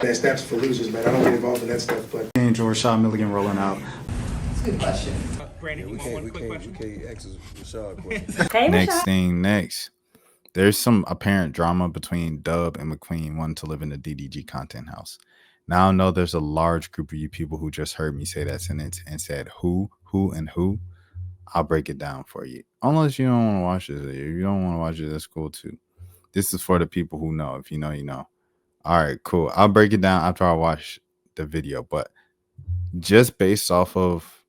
That steps for losers, man. I don't get involved in that stuff, but. Angel Rashad Milligan rolling out. That's a good question. Brandon, We can't ask Rashad questions. Hey, Next Rashad. thing next. There's some apparent drama between DuB and McQueen wanting to live in the DDG content house. Now I know there's a large group of you people who just heard me say that sentence and said who, and who. I'll break it down for you. Unless you don't want to watch this. If you don't want to watch it, that's cool too. This is for the people who know. If you know, you know. All right, cool. I'll break it down after I watch the video. But just based off of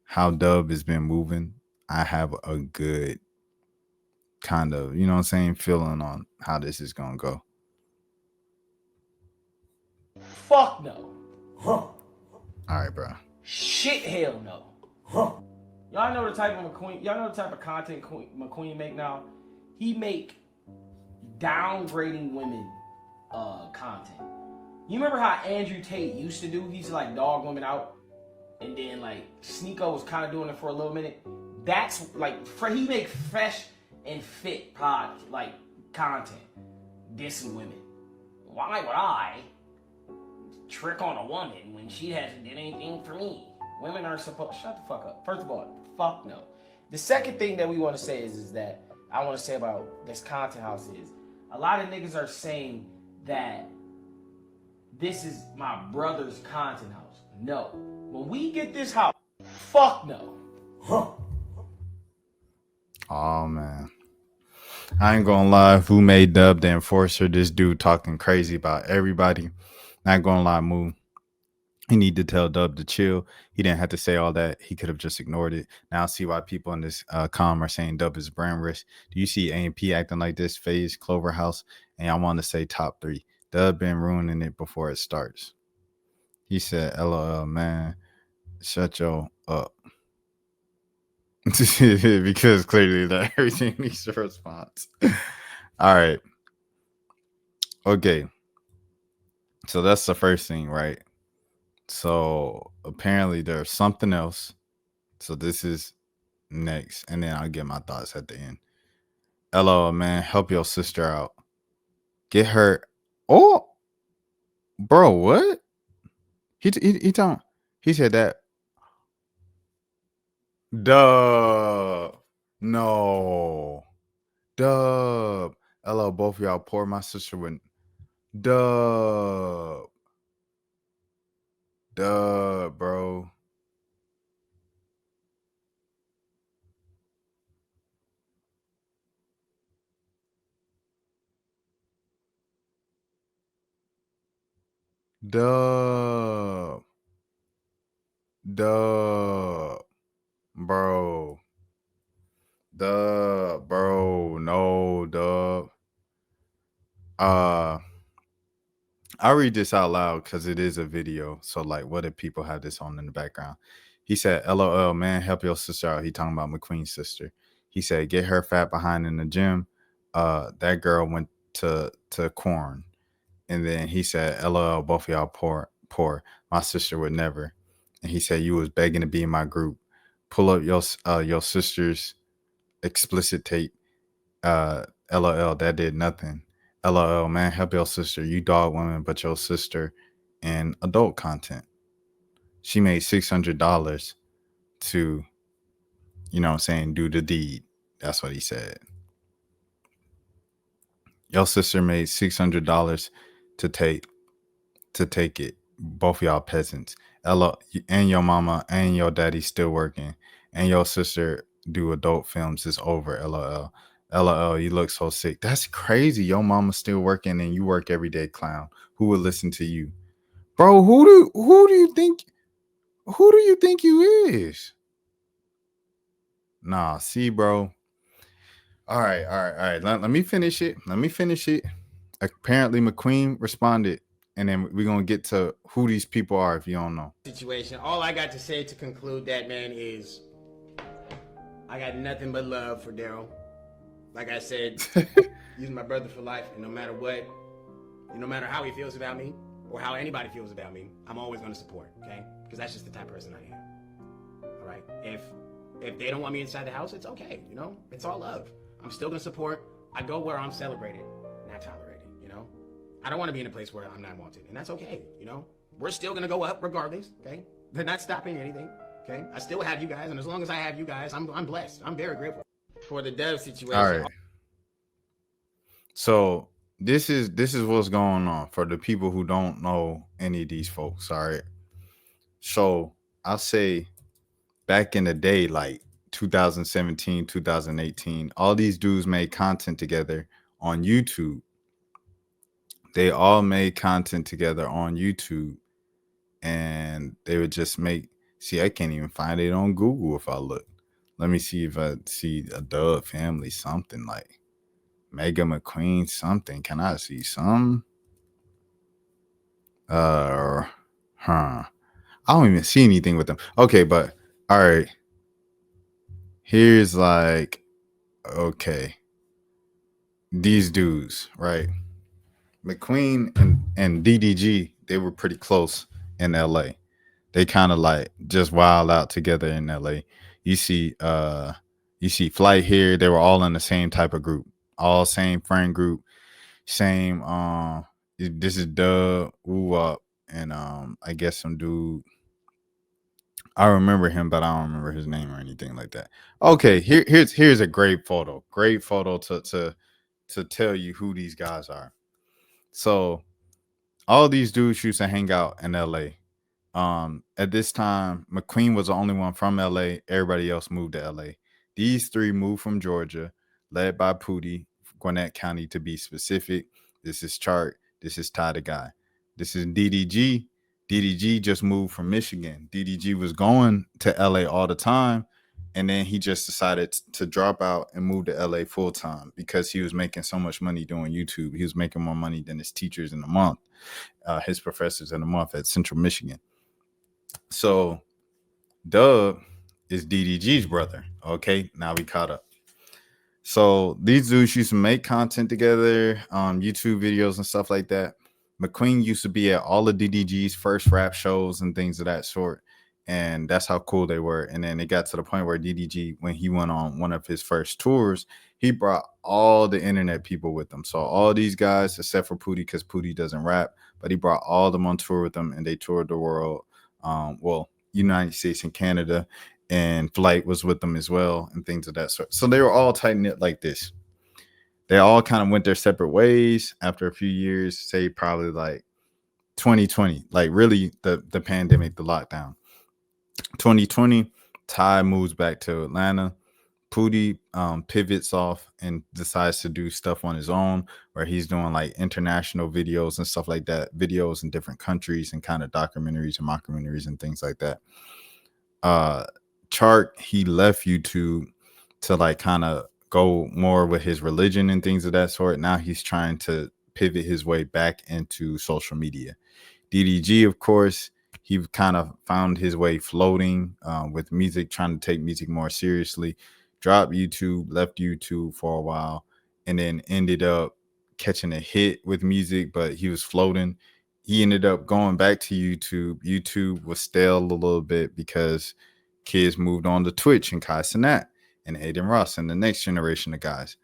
how DuB has been moving, I have a good kind of, you know what I'm saying, feeling on how this is going to go. fuck no. All right, bro. Shit, hell no. Y'all know the type of McQueen. Y'all know the type of content McQueen make now. He make downgrading women content. You remember how Andrew Tate used to do? He used to like dog women out, and then like Sneeko was kind of doing it for a little minute. That's like he make fresh and fit content, dissing women. Why would I trick on a woman when she hasn't did anything for me? Women are supposed. Shut the fuck up. First of all, fuck no. The second thing that we want to say is that I want to say about this content house is a lot of niggas are saying that this is my brother's content house. No. When we get this house, fuck no. Oh, man. I ain't gonna lie. Who made DuB the enforcer? This dude talking crazy about everybody. Not gonna lie, Moo. He need to tell DuB to chill. He didn't have to say all that. He could have just ignored it. Now I see why people in this com are saying DuB is brand risk. Do you see A&P acting like this? FaZe, Clover House, and I want to say top 3. DuB been ruining it before it starts. He said, LOL, man, shut your up. Because clearly that everything needs a response. All right. Okay. So that's the first thing, right? So apparently there's something else. So this is next. And then I'll get my thoughts at the end. LOL, man, help your sister out. Get her. Oh, bro, what? He said that. DuB. No. DuB. LOL, both of y'all poor. My sister wouldn't. DuB. DuB, bro. DuB. DuB. Bro. DuB, bro. No, DuB. I'll read this out loud because it is a video. So, like, what if people have this on in the background? He said, LOL, man, help your sister out. He talking about McQueen's sister. He said, get her fat behind in the gym. That girl went to corn. And then he said, LOL, both of y'all poor. My sister would never. And he said, you was begging to be in my group. Pull up your sister's explicit tape. LOL, that did nothing. LOL, man, help your sister. You dog women, but your sister in adult content. She made $600 to, you know what I'm saying, do the deed. That's what he said. Your sister made $600 to take it. Both of y'all peasants. LOL, and your mama and your daddy still working. And your sister do adult films. It's over. LOL. LOL, you look so sick. That's crazy. Your mama's still working and you work every day, clown. Who would listen to you? Bro, who do you think you is? Nah, see, bro. All right. Let me finish it. Apparently McQueen responded, and then we're gonna get to who these people are if you don't know. Situation. All I got to say to conclude that, man, is I got nothing but love for Daryl. Like I said, he's my brother for life, and no matter what, no matter how he feels about me or how anybody feels about me, I'm always going to support, okay? Because that's just the type of person I am. All right? If they don't want me inside the house, it's okay, you know? It's all love. I'm still going to support. I go where I'm celebrated, not tolerated, you know? I don't want to be in a place where I'm not wanted, and that's okay. You know, we're still gonna go up regardless. Okay, they're not stopping anything. Okay, I still have you guys, and as long as I have you guys, I'm blessed. I'm very grateful for the DuB situation. All right. So this is what's going on for the people who don't know any of these folks. All right. So I'll say back in the day, like 2017, 2018, all these dudes made content together on YouTube. They all made content together on YouTube, and they would just make. See, I can't even find it on Google if I look. Let me see if I see a DuB family, something like Mega McQueen, something. Can I see some? I don't even see anything with them. Okay, but all right. Here's like, okay, these dudes, right? McQueen and DDG, they were pretty close in LA. They kind of like just wild out together in LA. You see Flight here, they were all in the same type of group, all same friend group, same this is DuB, Woo Up, and I guess some dude. I remember him, but I don't remember his name or anything like that. Okay, here's a great photo. Great photo to tell you who these guys are. So all these dudes used to hang out in LA. At this time, McQueen was the only one from LA. Everybody else moved to LA. These three moved from Georgia, led by Pootie, Gwinnett County to be specific. This is Chart. This is Ty the Guy. This is DDG. DDG just moved from Michigan. DDG was going to LA all the time, and then he just decided to drop out and move to LA full time because he was making so much money doing YouTube. He was making more money than his teachers in a month, his professors in a month at Central Michigan. So DuB is DDG's brother. Okay, now we caught up. So these dudes used to make content together, YouTube videos and stuff like that. McQueen used to be at all of DDG's first rap shows and things of that sort. And that's how cool they were. And then it got to the point where DDG, when he went on one of his first tours, he brought all the internet people with him. So all these guys, except for Pootie, because Pootie doesn't rap, but he brought all of them on tour with him, and they toured the world. United States and Canada, and Flight was with them as well, and things of that sort. So they were all tight-knit like this. They all kind of went their separate ways after a few years, say probably like 2020, like really the pandemic, the lockdown. 2020, Ty moves back to Atlanta. Pootie pivots off and decides to do stuff on his own, where he's doing like international videos and stuff like that, videos in different countries and kind of documentaries and mockumentaries and things like that. Chart, he left YouTube to like kind of go more with his religion and things of that sort. Now he's trying to pivot his way back into social media. DDG, of course, he kind of found his way floating with music, trying to take music more seriously. Dropped YouTube, left YouTube for a while, and then ended up catching a hit with music, but he was floating. He ended up going back to YouTube. YouTube was stale a little bit because kids moved on to Twitch and Kai Cenat and Aiden Ross and the next generation of guys.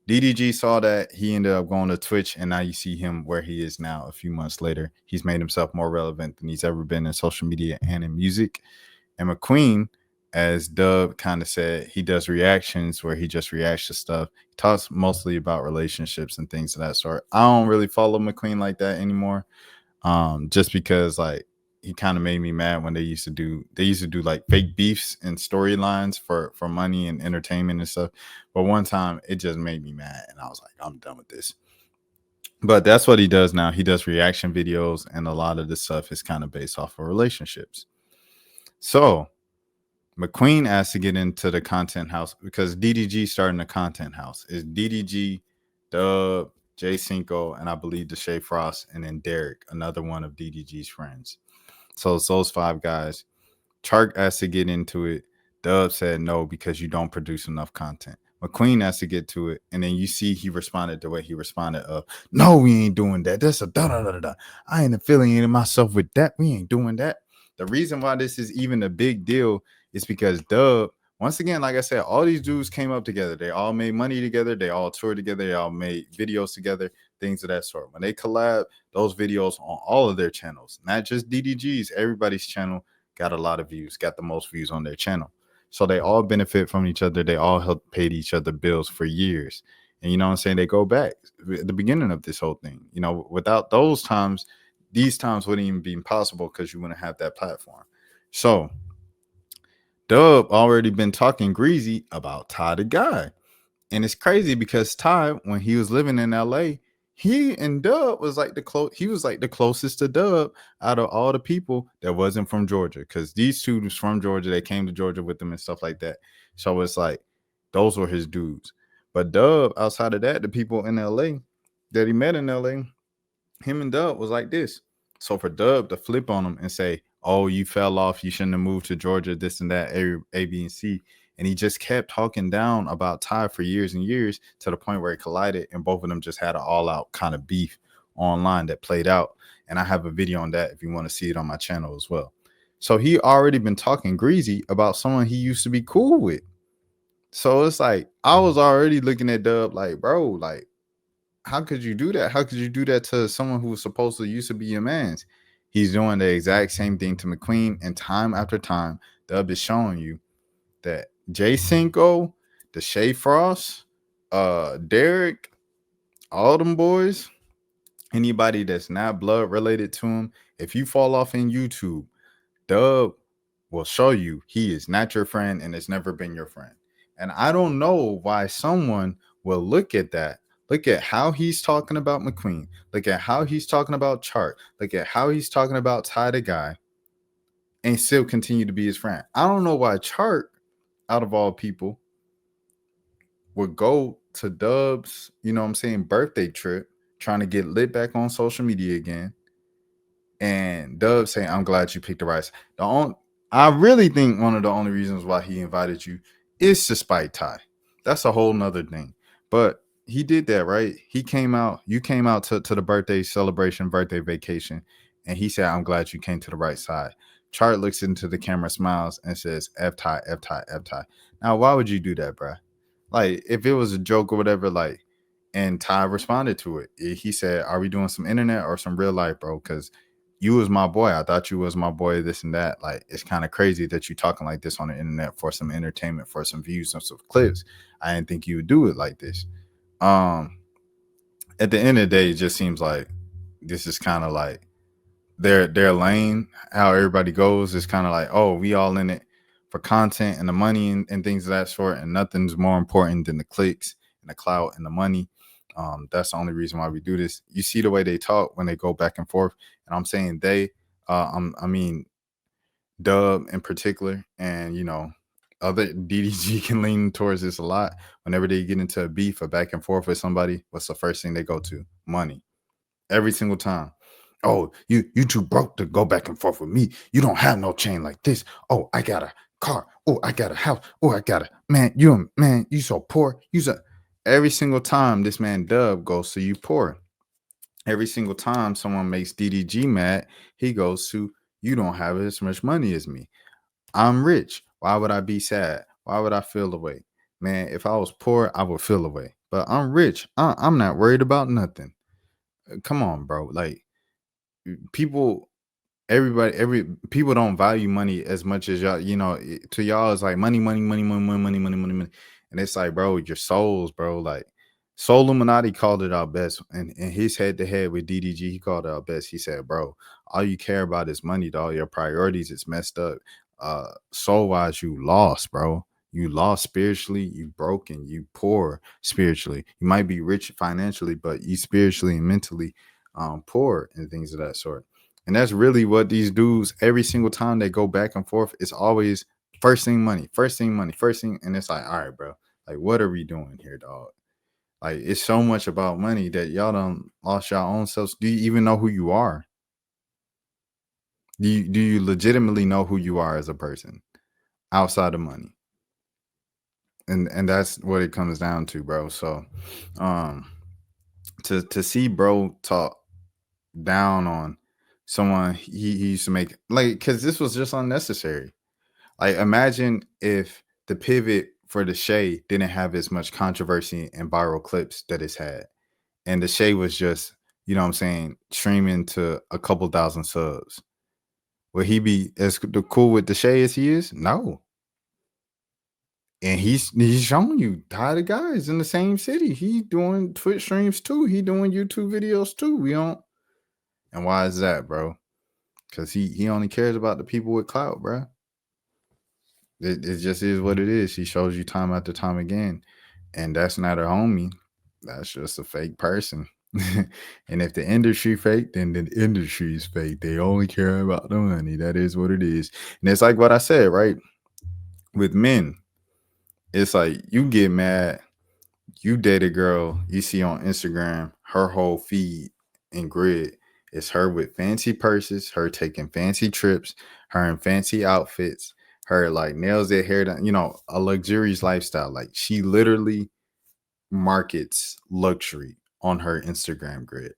DDG saw that. He ended up going to Twitch, and now you see him where he is now a few months later. He's made himself more relevant than he's ever been in social media and in music. And McQueen, as DuB kind of said, he does reactions where he just reacts to stuff. He talks mostly about relationships and things of that sort. I don't really follow McQueen like that anymore, just because like he kind of made me mad when they used to do like fake beefs and storylines for money and entertainment and stuff. But one time it just made me mad, and I was like, I'm done with this. But that's what he does now. He does reaction videos, and a lot of the stuff is kind of based off of relationships. So McQueen asked to get into the content house because DDG starting the content house. Is DDG, DuB, Jay Cinco, and I believe the Shay Frost, and then Derek, another one of DDG's friends. So it's those five guys. Chark asked to get into it. DuB said no because you don't produce enough content. McQueen asked to get to it, and then you see he responded the way he responded of, no, we ain't doing that. That's a da-da-da-da. I ain't affiliating myself with that. We ain't doing that. The reason why this is even a big deal is because DuB, once again, like I said, all these dudes came up together. They all made money together. They all toured together. They all made videos together. things of that sort. When they collab those videos on all of their channels, not just DDG's, everybody's channel got a lot of views, got the most views on their channel. So they all benefit from each other. They all help pay each other bills for years. And you know what I'm saying? They go back at the beginning of this whole thing. You know, without those times, these times wouldn't even be possible because you wouldn't have that platform. So DuB already been talking greasy about Ty the Guy. And it's crazy because Ty, when he was living in LA, he and DuB was like he was like the closest to DuB out of all the people that wasn't from Georgia. Because these two was from Georgia. They came to Georgia with them and stuff like that. So it's like those were his dudes. But DuB, outside of that, the people in LA that he met in LA, him and DuB was like this. So for DuB to flip on him and say, oh, you fell off, you shouldn't have moved to Georgia, this and that, A, B, and C. And he just kept talking down about Ty for years and years to the point where it collided, and both of them just had an all-out kind of beef online that played out. And I have a video on that if you want to see it on my channel as well. So he already been talking greasy about someone he used to be cool with. So it's like, I was already looking at DuB like, bro, like, how could you do that? How could you do that to someone who was supposed to used to be your man's? He's doing the exact same thing to McQueen, and time after time, DuB is showing you that Jay Cinco, the Shay Frost, Derek, all them boys, anybody that's not blood related to him, if you fall off in YouTube, DuB will show you he is not your friend and has never been your friend. And I don't know why someone will look at that. Look at how he's talking about McQueen. Look at how he's talking about Chart. Look at how he's talking about Ty the Guy and still continue to be his friend. I don't know why Chart, out of all people, would go to DuB's, you know what I'm saying, birthday trip, trying to get lit back on social media again. And DuB saying, I'm glad you picked the right side. I really think one of the only reasons why he invited you is to spite Ty. That's a whole nother thing. But he did that, right? He came out, you came out to the birthday celebration, birthday vacation, and he said, I'm glad you came to the right side. Chart looks into the camera, smiles, and says, F Ty, F Ty, F Ty. Now, why would you do that, bro? Like, if it was a joke or whatever, like, and Ty responded to it. He said, are we doing some internet or some real life, bro? Because you was my boy. I thought you was my boy, this and that. Like, it's kind of crazy that you talking like this on the internet for some entertainment, for some views, some clips. I didn't think you would do it like this. At the end of the day, it just seems like this is kind of like their lane. How everybody goes is kind of like, oh, we all in it for content and the money and things of that sort, and nothing's more important than the clicks and the clout and the money. That's the only reason why we do this. You see the way they talk when they go back and forth, and I'm saying they, I mean, DuB in particular, and you know, other DDG can lean towards this a lot. Whenever they get into a beef or back and forth with somebody, what's the first thing they go to? Money. Every single time. Oh, you too broke to go back and forth with me. You don't have no chain like this. Oh, I got a car. Oh, I got a house. Oh, I got a man. You so poor. Every single time this man DuB goes to you poor. Every single time someone makes DDG mad, he goes to you don't have as much money as me. I'm rich. Why would I be sad? Why would I feel away? Man, if I was poor, I would feel away. But I'm rich. I'm not worried about nothing. Come on, bro. Like, people don't value money as much as y'all, you know, to y'all it's like money. And it's like, bro, your souls, bro. Like, Soul Illuminati called it out best, and his head-to-head with DDG, he called it out best. He said, bro, all you care about is money, dog. Your priorities is messed up. Soul-wise, you lost, bro. You lost spiritually, you broken, you poor spiritually. You might be rich financially, but you spiritually and mentally poor and things of that sort. And that's really what these dudes, every single time they go back and forth, it's always first thing money. And it's like, all right, bro, like, what are we doing here, dog? Like, it's so much about money that y'all done lost your own selves. Do you even know who you are? Do you legitimately know who you are as a person outside of money? And that's what it comes down to, bro. So to see bro talk down on someone he used to make, like, because this was just unnecessary. Like, imagine if the pivot for the Shay didn't have as much controversy and viral clips that it's had. and the Shay was just, you know what I'm saying, streaming to a couple thousand subs. Will he be as cool with the Shay as he is? No. And he's showing you how the guys in the same city. He doing Twitch streams too. He doing YouTube videos too. We don't. And why is that, bro? Because he only cares about the people with clout, bro. It just is what it is. He shows you time after time again. And that's not a homie. That's just a fake person. And if the industry fake, then the industry is fake. They only care about the money. That is what it is. And it's like what I said, right? With men, it's like you get mad. You date a girl you see on Instagram, her whole feed and grid is her with fancy purses, her taking fancy trips, her in fancy outfits, her like nails their hair done, a luxurious lifestyle. Like she literally markets luxury on her Instagram grid.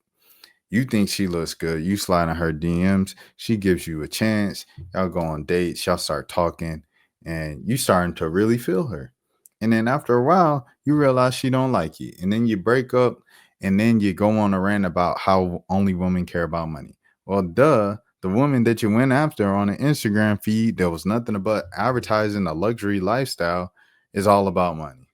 You think she looks good. You slide in her DMs. She gives you a chance. Y'all go on dates. Y'all start talking. And you starting to really feel her. And then after a while, you realize she don't like you. And then you break up. And then you go on a rant about how only women care about money. Well, duh. The woman that you went after on an Instagram feed that was nothing but advertising a luxury lifestyle is all about money.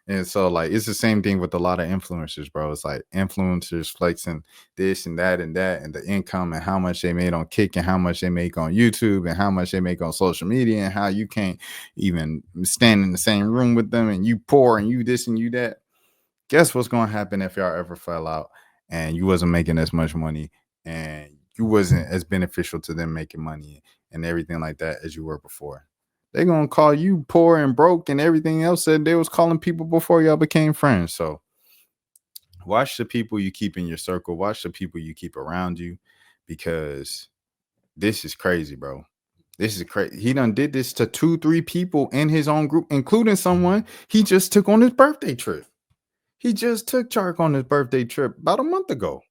And so, like, it's the same thing with a lot of influencers, bro. It's like influencers flexing this and that and that, and the income and how much they made on Kick and how much they make on YouTube and how much they make on social media and how you can't even stand in the same room with them and you poor and you this and you that. Guess what's going to happen if y'all ever fell out and you wasn't making as much money and you wasn't as beneficial to them making money and everything like that as you were before? They're going to call you poor and broke and everything else that they was calling people before y'all became friends. So watch the people you keep in your circle. Watch the people you keep around you, because this is crazy, bro. This is crazy. He done did this to 2-3 people in his own group, including someone he just took on his birthday trip. He just took Chark on his birthday trip about a month ago.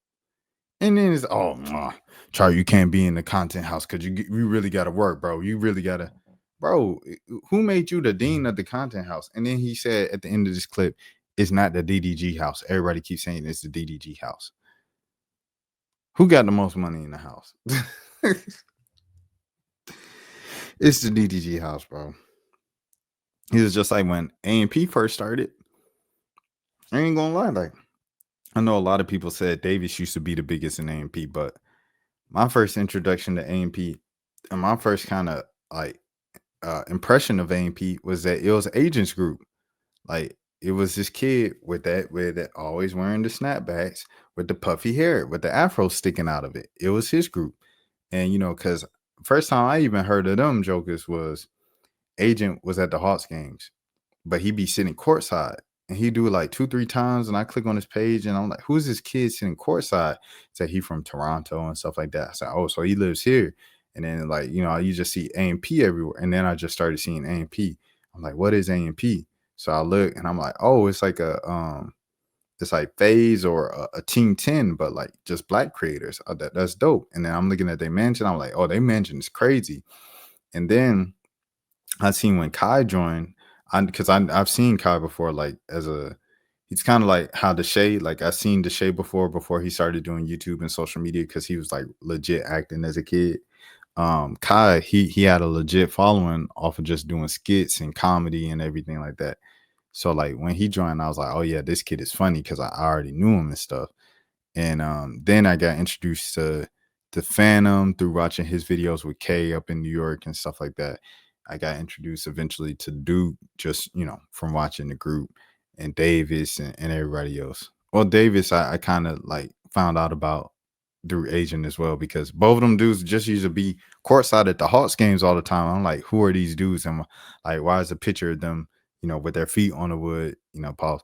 And then it's, Chark, you can't be in the content house because you really got to work, bro. You really got to. Bro, who made you the dean of the content house? And then he said at the end of this clip, it's not the DDG house. Everybody keeps saying it's the DDG house. Who got the most money in the house? It's the DDG house, bro. It was just like when A&P first started. I ain't gonna lie, like, I know a lot of people said Davis used to be the biggest in A&P, but my first introduction to A&P and my first kind of like impression of A&P was that it was Agents Group. Like, it was this kid with that always wearing the snapbacks with the puffy hair with the afro sticking out of it. It was his group. And because first time I even heard of them jokers was Agent was at the Hawks games, but he be sitting courtside. And he do it like 2-3 times, and I click on his page, and I'm like, "Who's this kid sitting courtside?" Said he from Toronto and stuff like that. I said, "Oh, so he lives here." And then you just see A&P everywhere, and then I just started seeing A&P. I'm like, "What is A&P?" So I look, and I'm like, "Oh, it's like it's like FaZe or a Team 10, but like just black creators. That's dope." And then I'm looking at their mansion. I'm like, "Oh, their mansion is crazy." And then I seen when Kai joined. Because I've seen Kai before, like he's kind of like how the Shay, like I've seen the Shay before he started doing YouTube and social media, because he was like legit acting as a kid. Kai, he had a legit following off of just doing skits and comedy and everything like that. So like when he joined, I was like, oh yeah, this kid is funny, because I already knew him and stuff. And then I got introduced to Phantom through watching his videos with Kay up in New York and stuff like that. I got introduced eventually to DuB, just from watching the group, and Davis and everybody else. Well, Davis, I kind of like found out about through Asian as well, because both of them dudes just used to be courtside at the Hawks games all the time. I'm like, who are these dudes? And like, why is a picture of them, with their feet on the wood, pause,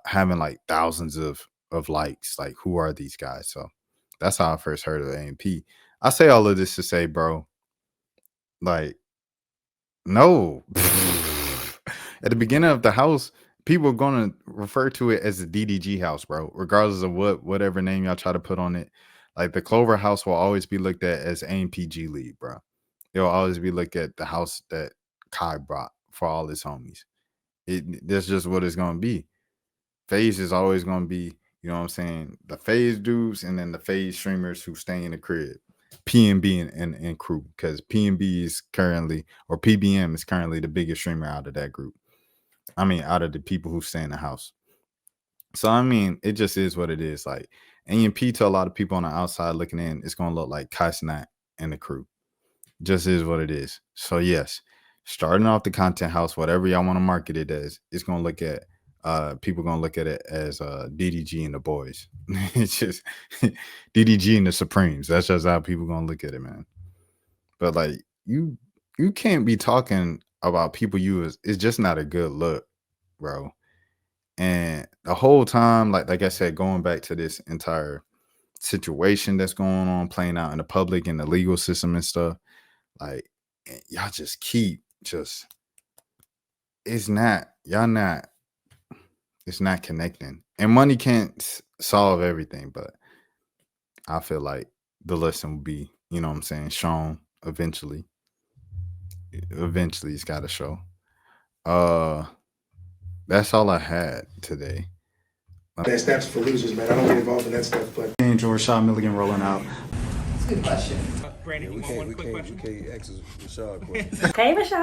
having like thousands of likes? Like, who are these guys? So that's how I first heard of A&P. I say all of this to say, bro, like, no. At the beginning of the house, people are going to refer to it as the DDG house, bro, regardless of whatever name y'all try to put on it. Like, the Clover house will always be looked at as AMPG lead, bro. It'll always be looked at the house that Kai brought for all his homies. That's just what it's going to be. FaZe is always gonna be, you know what I'm saying, the FaZe dudes and then the FaZe streamers who stay in the crib. PNB and crew, because PNB is currently, or PBM is currently the biggest streamer out of that group. I mean, out of the people who stay in the house. So I mean, it just is what it is. Like AMP to a lot of people on the outside looking in, it's gonna look like Kai Snap and the crew. Just is what it is. So yes, starting off the content house, whatever y'all want to market it as, it's gonna look at people gonna look at it as DDG and the boys. It's just DDG and the Supremes. That's just how people gonna look at it, man. But like you can't be talking about people it's just not a good look, bro. And the whole time, like I said, going back to this entire situation that's going on, playing out in the public and the legal system and stuff, like y'all just keep it's not connecting. And money can't solve everything, but I feel like the lesson will be, you know what I'm saying, shown eventually. Eventually it's got to show. That's all I had today. That's for losers, man. I don't get involved in that stuff, but. Angel Rashad Milligan rolling out. That's a good question. We can't ask Rashad a question. Hey, Rashad.